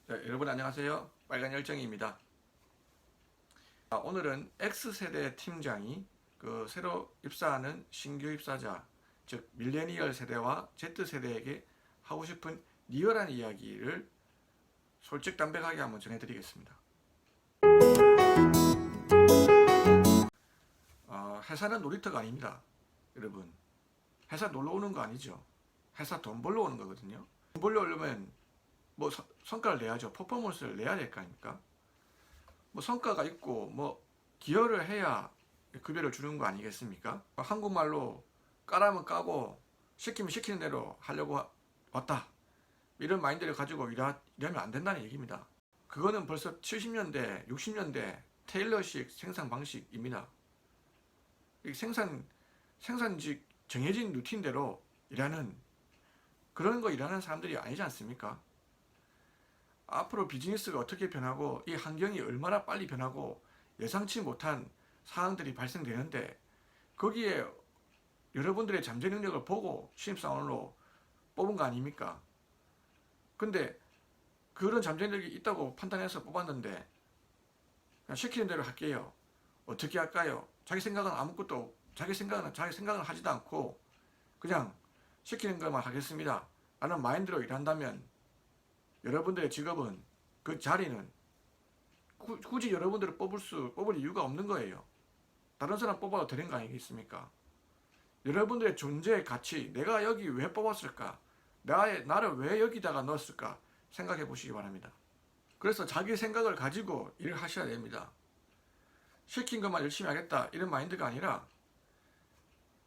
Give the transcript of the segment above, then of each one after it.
네, 여러분 안녕하세요. 빨간 열정입니다. 오늘은 X세대 팀장이 새로 입사하는 신규 입사자, 즉 밀레니얼 세대와 Z세대에게 하고 싶은 리얼한 이야기를 솔직담백하게 한번 전해드리겠습니다. 회사는 놀이터가 아닙니다. 여러분, 회사 놀러 오는 거 아니죠. 회사 돈 벌러 오는 거거든요. 돈 벌러 오려면 성과를 내야죠. 퍼포먼스를 내야 될 거 아닙니까? 성과가 있고 기여를 해야 급여를 주는 거 아니겠습니까? 한국말로 까라면 까고 시키면 시키는 대로 하려고 왔다, 이런 마인드를 가지고 일하면 안 된다는 얘기입니다. 그거는 벌써 70년대 60년대 테일러식 생산 방식입니다. 생산직 정해진 루틴대로 일하는 그런 거 일하는 사람들이 아니지 않습니까? 앞으로 비즈니스가 어떻게 변하고 이 환경이 얼마나 빨리 변하고 예상치 못한 사항들이 발생되는데, 거기에 여러분들의 잠재 능력을 보고 신입사원으로 뽑은 거 아닙니까? 근데 그런 잠재 능력이 있다고 판단해서 뽑았는데 그냥 시키는 대로 할게요. 어떻게 할까요? 자기 생각은 하지도 않고 그냥 시키는 것만 하겠습니다 라는 마인드로 일한다면, 여러분들의 직업은, 그 자리는 굳이 여러분들을 뽑을 이유가 없는 거예요. 다른 사람 뽑아도 되는 거 아니겠습니까? 여러분들의 존재의 가치, 내가 여기 왜 뽑았을까? 나를 왜 여기다가 넣었을까? 생각해 보시기 바랍니다. 그래서 자기 생각을 가지고 일을 하셔야 됩니다. 시킨 것만 열심히 하겠다 이런 마인드가 아니라,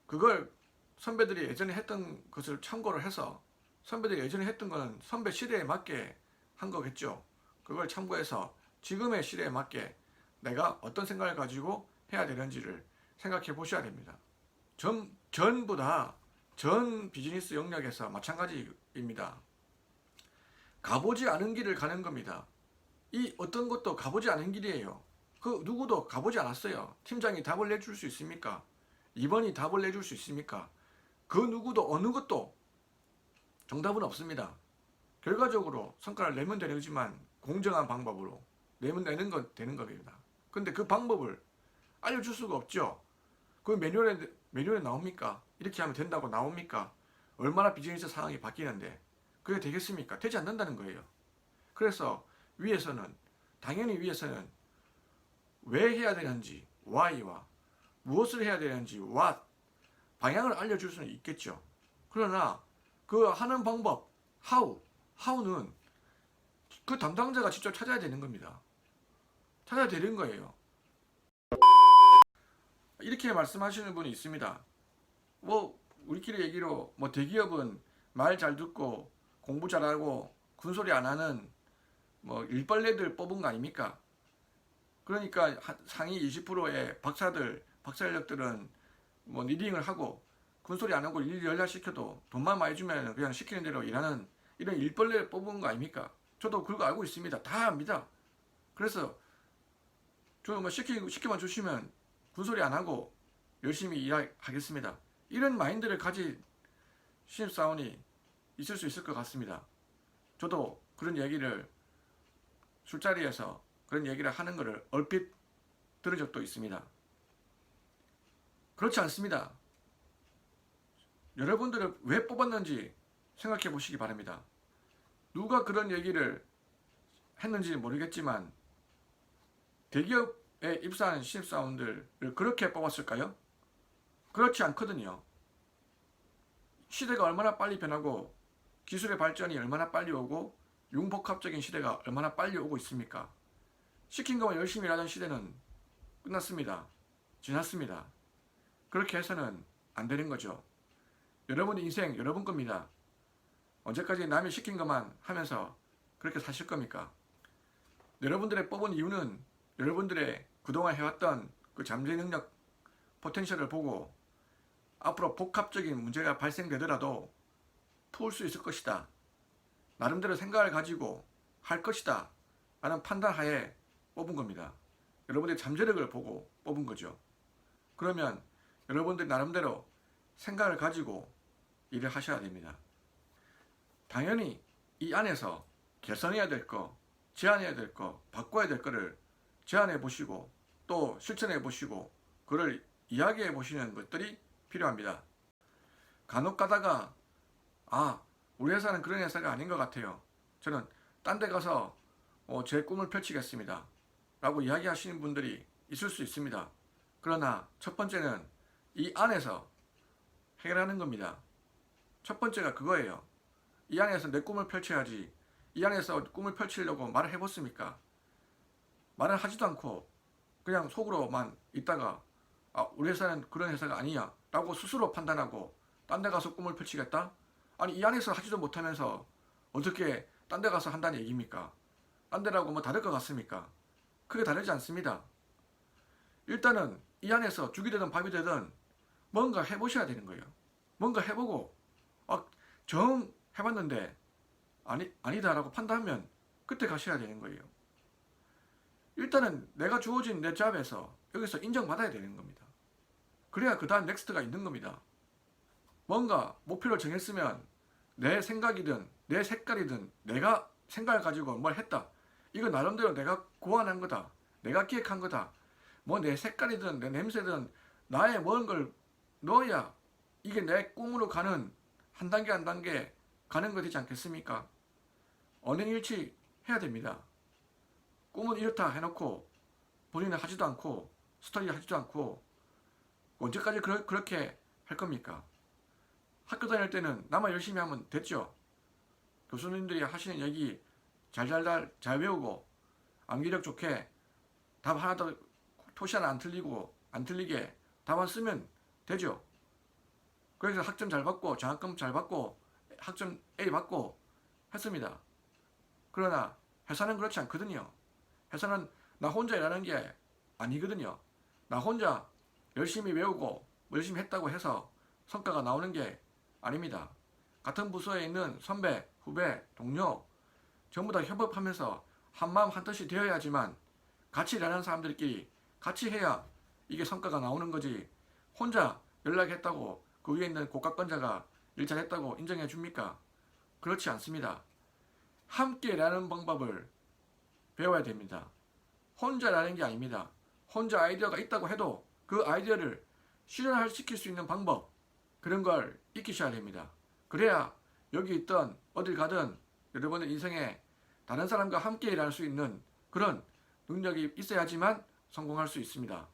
그걸 선배들이 예전에 했던 것을 참고를 해서, 선배들이 예전에 했던 거는 선배 시대에 맞게 한 거겠죠. 그걸 참고해서 지금의 시대에 맞게 내가 어떤 생각을 가지고 해야 되는지를 생각해 보셔야 됩니다. 전부 다 전 비즈니스 영역에서 마찬가지입니다. 가보지 않은 길을 가는 겁니다. 이 어떤 것도 가보지 않은 길이에요. 그 누구도 가보지 않았어요. 팀장이 답을 내줄 수 있습니까? 임원이 답을 내줄 수 있습니까? 그 누구도 어느 것도 정답은 없습니다. 결과적으로 성과를 내면 되지만 공정한 방법으로 내는 건 되는 겁니다. 근데 그 방법을 알려줄 수가 없죠. 그 매뉴얼에 나옵니까? 이렇게 하면 된다고 나옵니까? 얼마나 비즈니스 상황이 바뀌는데 그게 되겠습니까? 되지 않는다는 거예요. 그래서 당연히 위에서는 왜 해야 되는지 why와 무엇을 해야 되는지 what, 방향을 알려줄 수는 있겠죠. 그러나 그 하는 방법 how는 그 담당자가 직접 찾아야 되는 겁니다. 찾아야 되는 거예요. 이렇게 말씀하시는 분이 있습니다. 우리끼리 얘기로 대기업은 말 잘 듣고 공부 잘하고 군소리 안 하는 일벌레들 뽑은 거 아닙니까? 그러니까 상위 20%의 박사력들은 리딩을 하고 군소리 안 하고 일 연락시켜도 돈만 많이 주면 그냥 시키는 대로 일하는 이런 일벌레를 뽑은 거 아닙니까? 저도 그거 알고 있습니다. 다 압니다. 그래서 저 시키만 주시면 군소리 안 하고 열심히 일하겠습니다. 이런 마인드를 가진 신입사원이 있을 수 있을 것 같습니다. 저도 그런 얘기를 술자리에서 그런 얘기를 하는 것을 얼핏 들은 적도 있습니다. 그렇지 않습니다. 여러분들을 왜 뽑았는지 생각해 보시기 바랍니다. 누가 그런 얘기를 했는지는 모르겠지만 대기업에 입사한 신입사원들을 그렇게 뽑았을까요? 그렇지 않거든요. 시대가 얼마나 빨리 변하고 기술의 발전이 얼마나 빨리 오고 융복합적인 시대가 얼마나 빨리 오고 있습니까? 시킨 것만 열심히 일하던 시대는 끝났습니다. 지났습니다. 그렇게 해서는 안 되는 거죠. 여러분의 인생 여러분 겁니다. 언제까지 남이 시킨 것만 하면서 그렇게 사실 겁니까? 여러분들의 뽑은 이유는 여러분들의 그동안 해왔던 그 잠재 능력 포텐셜을 보고 앞으로 복합적인 문제가 발생되더라도 풀 수 있을 것이다, 나름대로 생각을 가지고 할 것이다 라는 판단하에 뽑은 겁니다. 여러분들의 잠재력을 보고 뽑은 거죠. 그러면 여러분들 나름대로 생각을 가지고 일을 하셔야 됩니다. 당연히 이 안에서 개선해야 될 거, 제안해야 될 거, 바꿔야 될 거를 제안해 보시고 또 실천해 보시고 그걸 이야기해 보시는 것들이 필요합니다. 간혹 가다가 우리 회사는 그런 회사가 아닌 것 같아요. 저는 딴 데 가서 제 꿈을 펼치겠습니다. 라고 이야기하시는 분들이 있을 수 있습니다. 그러나 첫 번째는 이 안에서 해결하는 겁니다. 첫 번째가 그거예요. 이 안에서 내 꿈을 펼쳐야지. 이 안에서 꿈을 펼치려고 말을 해봤습니까? 말을 하지도 않고 그냥 속으로만 있다가 우리 회사는 그런 회사가 아니야 라고 스스로 판단하고 딴 데 가서 꿈을 펼치겠다? 아니 이 안에서 하지도 못하면서 어떻게 딴 데 가서 한다는 얘기입니까? 딴 데라고 뭐 다를 것 같습니까? 크게 다르지 않습니다. 일단은 이 안에서 죽이 되든 밥이 되든 뭔가 해보셔야 되는 거예요. 뭔가 해보고 정 해봤는데 아니다라고 판단하면 그때 가셔야 되는 거예요. 일단은 내가 주어진 내 잡에서 여기서 인정받아야 되는 겁니다. 그래야 그 다음 넥스트가 있는 겁니다. 뭔가 목표를 정했으면 내 생각이든 내 색깔이든 내가 생각을 가지고 뭘 했다. 이거 나름대로 내가 고안한 거다. 내가 기획한 거다. 뭐 내 색깔이든 내 냄새든 나의 뭔 걸 넣어야 이게 내 꿈으로 가는 한 단계 한 단계 가는 거 되지 않겠습니까? 언행일치 해야 됩니다. 꿈은 이렇다 해놓고 본인은 하지도 않고 스터디 하지도 않고 언제까지 그렇게 할 겁니까? 학교 다닐 때는 나만 열심히 하면 됐죠. 교수님들이 하시는 얘기 잘 외우고 암기력 좋게 답 하나도 토시 하나 안 틀리게 답안 쓰면 되죠. 그래서 학점 잘 받고 장학금 잘 받고 학점 A 받고 했습니다. 그러나 회사는 그렇지 않거든요. 회사는 나 혼자 일하는 게 아니거든요. 나 혼자 열심히 외우고 열심히 했다고 해서 성과가 나오는 게 아닙니다. 같은 부서에 있는 선배, 후배, 동료 전부 다 협업하면서 한마음 한뜻이 되어야지만 같이 일하는 사람들끼리 같이 해야 이게 성과가 나오는 거지. 혼자 연락했다고 그 위에 있는 고각권자가 일 잘했다고 인정해 줍니까? 그렇지 않습니다. 함께 일하는 방법을 배워야 됩니다. 혼자 일하는 게 아닙니다. 혼자 아이디어가 있다고 해도 그 아이디어를 실현시킬 수 있는 방법 그런 걸 익히셔야 됩니다. 그래야 여기 있던 어딜 가든 여러분의 인생에 다른 사람과 함께 일할 수 있는 그런 능력이 있어야지만 성공할 수 있습니다.